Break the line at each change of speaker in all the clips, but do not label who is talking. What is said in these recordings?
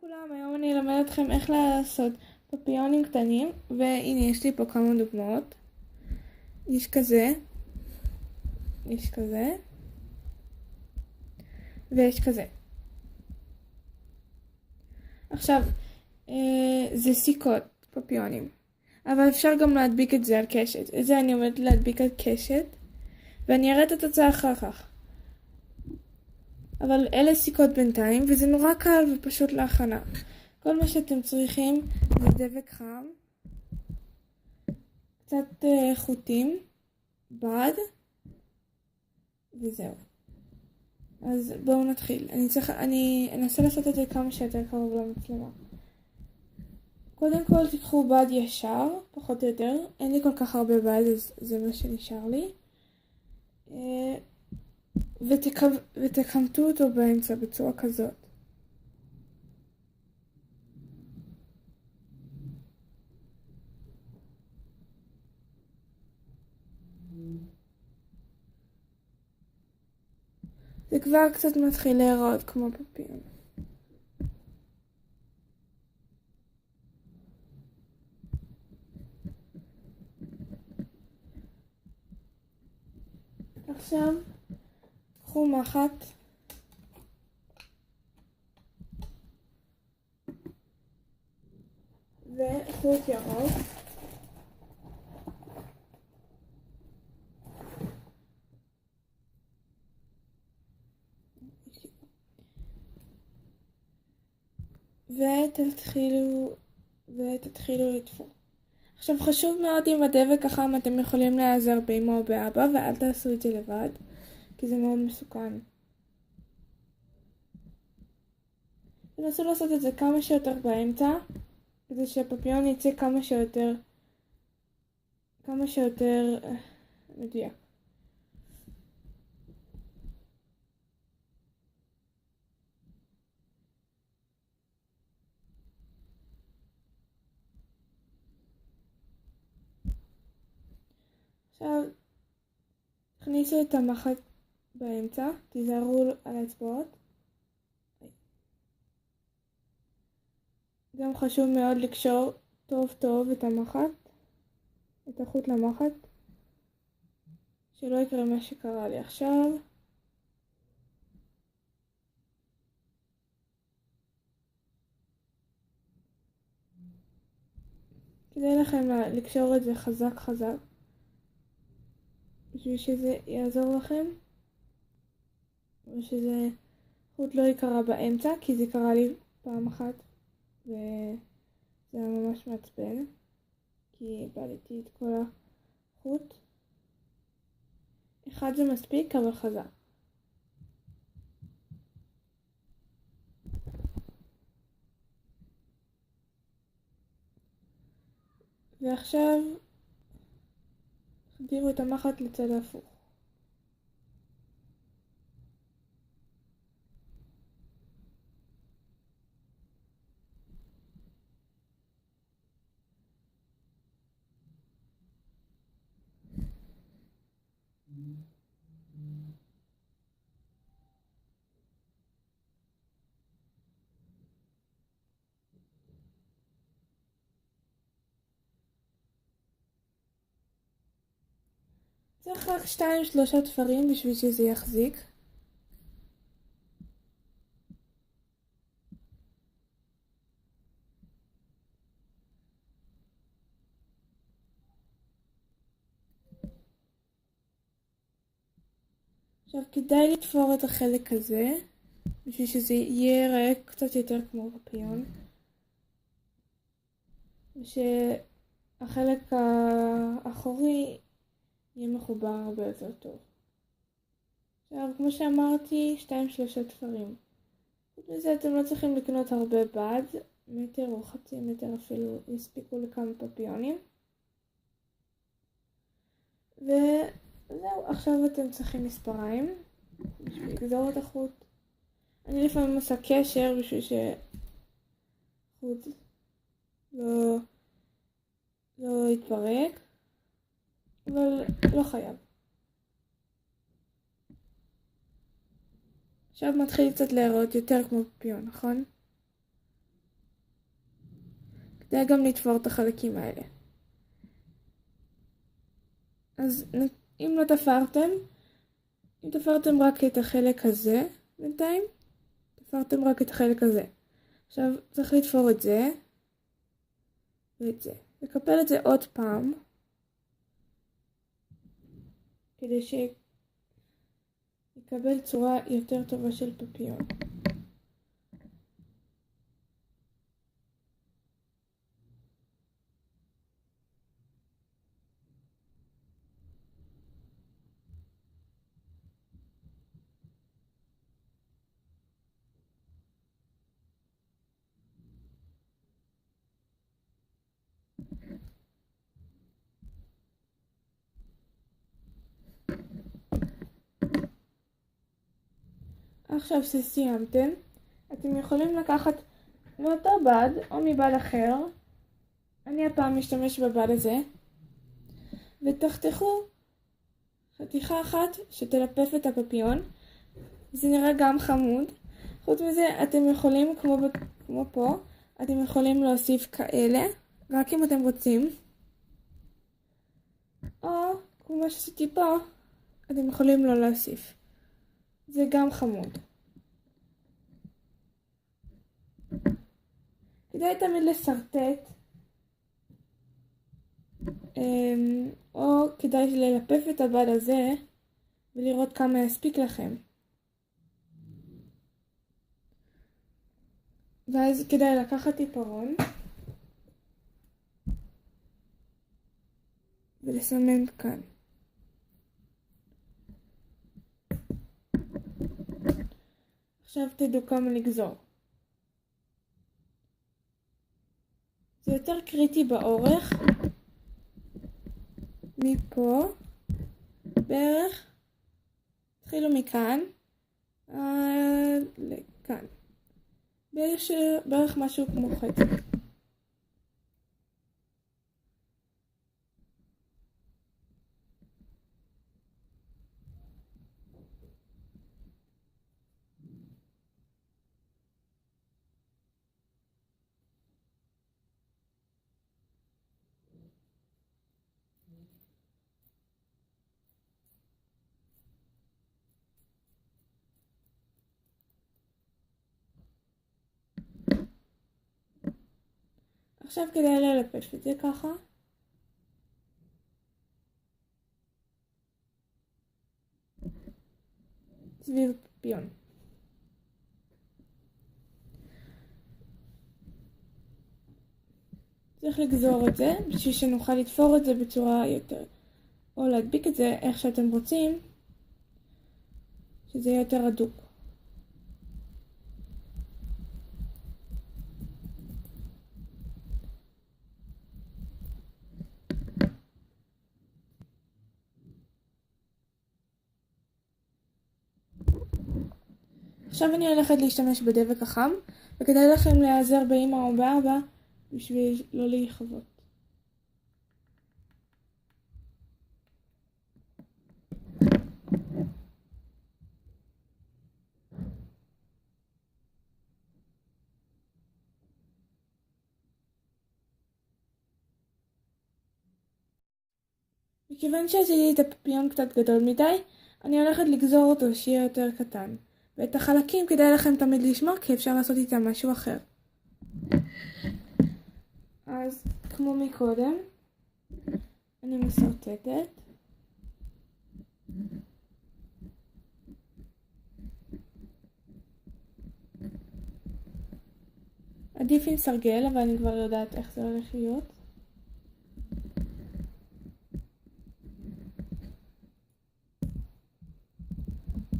לכולם, היום אני אלמד אתכם איך לעשות פפיונים קטנים, והנה יש לי פה כמה דוגמאות. יש כזה, ויש כזה. עכשיו, זה סיכות פפיונים, אבל אפשר גם להדביק את זה על קשת. את זה אני עומדת להדביק על קשת, ואני אראה את התוצאה אחר כך. אבל אלה סיכות בינתיים, וזה נורא קל ופשוט להכנה. כל מה שאתם צריכים זה דבק חם, קצת חוטים, בד, וזהו. אז בואו נתחיל. אני אנסה לעשות את זה כמה שיותר קרוב למצלמה. קודם כל תיקחו בד ישר, פחות או יותר. אין לי כל כך הרבה בד, אז זה מה שנשאר לי. ותקמטו אותו באמצע בצורה כזאת. זה כבר קצת מתחיל להיראות כמו פפיון. עכשיו קחו מחט וחוט ירוק ותתחילו לתפור. עכשיו חשוב מאוד עם הדבק החם, אתם יכולים להיעזר באמא או באבא, ואל תעשו את זה לבד, כי זה מאוד מסוכן. תנסו לעשות את זה כמה שיותר באמצע, כדי שהפפיון יצא כמה שיותר מדויק. עכשיו תכניסו את המחט באמצע, תיזהרו על האצבעות. גם חשוב מאוד לקשור טוב טוב את המחט, את החוט למחט, שלא יקרה מה שקרה לי עכשיו. כדאי לכם לקשור את זה חזק חזק, בשביל שזה יעזור לכם, ושזה חוט לא יקרה באמצע, כי זה קרה לי פעם אחת וזה היה ממש מעצבן, כי איבדתי את כל החוט. אחד זה מספיק, אבל חזק. ועכשיו תחדירו את המחט לצד ההפוך. צריך רק 2-3 תפרים בשביל שזה יחזיק. עכשיו כדאי לתפור את החלק הזה, בשביל שזה יהיה ריק קצת יותר כמו פפיון, ושהחלק האחורי יהיה מחובר הרבה יותר טוב. עכשיו כמו שאמרתי, 2-3 תפרים. בזה אתם לא צריכים לקנות הרבה בד, מטר או חצי מטר אפילו יספיקו לכמה פפיונים. וזהו, עכשיו אתם צריכים מספריים בשביל לגזור את החוט. אני לפעמים עושה קשר בשביל שחוט לא יתפרק, אבל לא חייב. עכשיו מתחיל קצת להיראות יותר כמו פפיון, נכון? כדאי גם לתפור את החלקים האלה. אז אם תפרתם רק את החלק הזה בינתיים, תפרתם רק את החלק הזה. עכשיו צריך לתפור את זה ואת זה. לקפל את זה עוד פעם, כדי שיקבל צורה יותר טובה של פפיון. עכשיו שסיימתם, אתם יכולים לקחת מאותו בד או מבד אחר, אני הפעם משתמש בבד הזה, ותחתכו חתיכה אחת שתלפף את הפפיון. זה נראה גם חמוד. חוץ מזה אתם יכולים, כמו פה, אתם יכולים להוסיף כאלה, רק אם אתם רוצים, או כמו מה שעשיתי פה, אתם יכולים לא להוסיף. זה גם חמוד. כדאי תמיד לסרטט, או כדאי ללפף את הבד הזה ולראות כמה יספיק לכם. ואז כדאי לקחת עיפרון ולסמן כאן. עכשיו תדעו כמה לגזור. זה יותר קריטי באורך, מפה בערך, תחילו מכאן עד לכאן, בערך משהו כמו חצי. עכשיו כדאי ללפף את זה ככה. סביב פפיון. צריך לגזור את זה בשביל שנוכל לתפור את זה בצורה יותר, או להדביק את זה איך שאתם רוצים, שזה יהיה יותר הדוק. עכשיו אני הולכת להשתמש בדבק החם, וכדאי לכם להיעזר באמא או באבא בשביל לא להיחוות. מכיוון שעשיתי את הפפיון קצת גדול מדי, אני הולכת לגזור אותו שיהיה יותר קטן. ואת החלקים כדאי לכם תמיד לשמור, כי אפשר לעשות איתם משהו אחר. אז כמו מקודם, אני מסרטטת. עדיף עם סרגל, אבל אני כבר יודעת איך זה הולך להיות.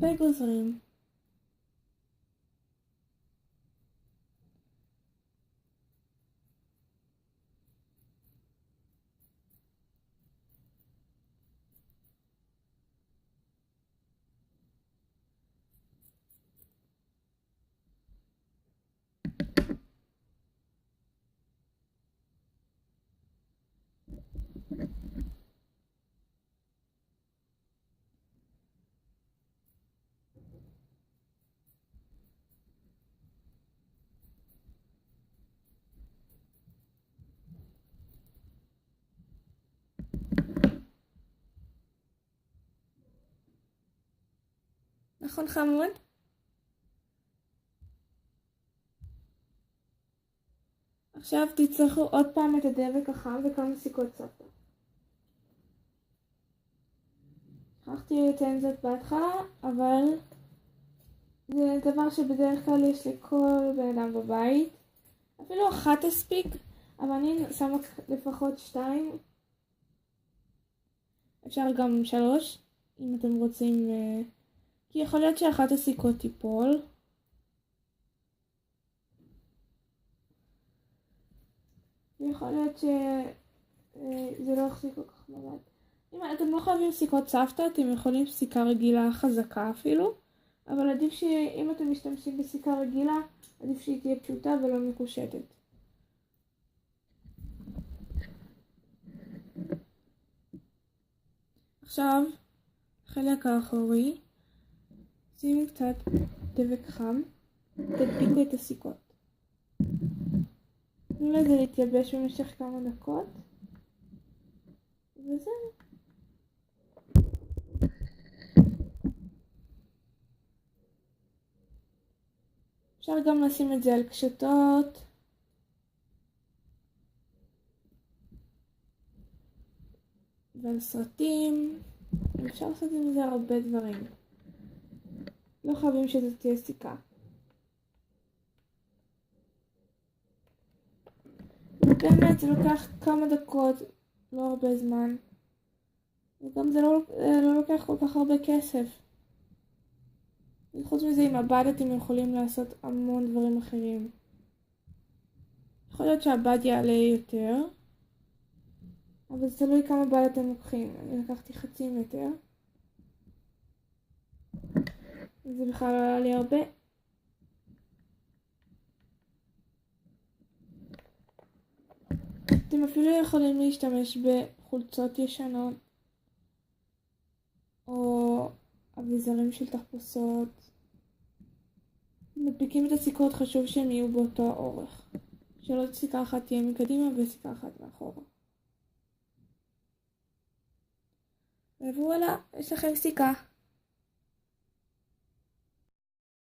וגוזרים. נכון חמוד? עכשיו תצטרכו עוד פעם את הדבק החם וכמה סיכות סבתא. שכחתי לציין זאת בהתחלה, אבל זה דבר שבדרך כלל יש לכל בן אדם בבית. אפילו אחת הספיק, אבל אני שמה לפחות 2. אפשר גם 3, אם אתם רוצים, כי יכול להיות שאחת הסיכות תיפול. יכול להיות שזה לא יחזיק כל כך מעמד. אם אתם לא חייבים סיכות סבתא, אתם יכולים סיכה רגילה חזקה אפילו, אבל עדיף שאם אתם משתמשים בסיכה רגילה, עדיף שהיא תהיה פשוטה ולא מקושטת. עכשיו, החלק האחורי, שימו קצת דבק חם, תדביקו את הסיכות. תנו לזה להתייבש במשך כמה דקות, וזהו. אפשר גם לשים את זה על קשתות. ועל סרטים. אפשר לעשות עם זה הרבה דברים. לא חייבים שזה תהיה סיכה. באמת זה לוקח כמה דקות, לא הרבה זמן. וגם זה לא לוקח כל כך הרבה כסף. וחוץ מזה, עם הבד אתם יכולים לעשות המון דברים אחרים. יכול להיות שהבד יעלה יותר, אבל זה תלוי כמה בד אתם לוקחים. אני לקחתי 0.5 מטר. וזה בכלל לא עלה לי הרבה. אתם אפילו יכולים להשתמש בחולצות ישנות, או אביזרים של תחפושות. מדביקים את הסיכות, חשוב שהם יהיו באותו האורך. שלא סיכה אחת תהיה מקדימה וסיכה אחת מאחורה. ווואלה, יש לכם סיכה.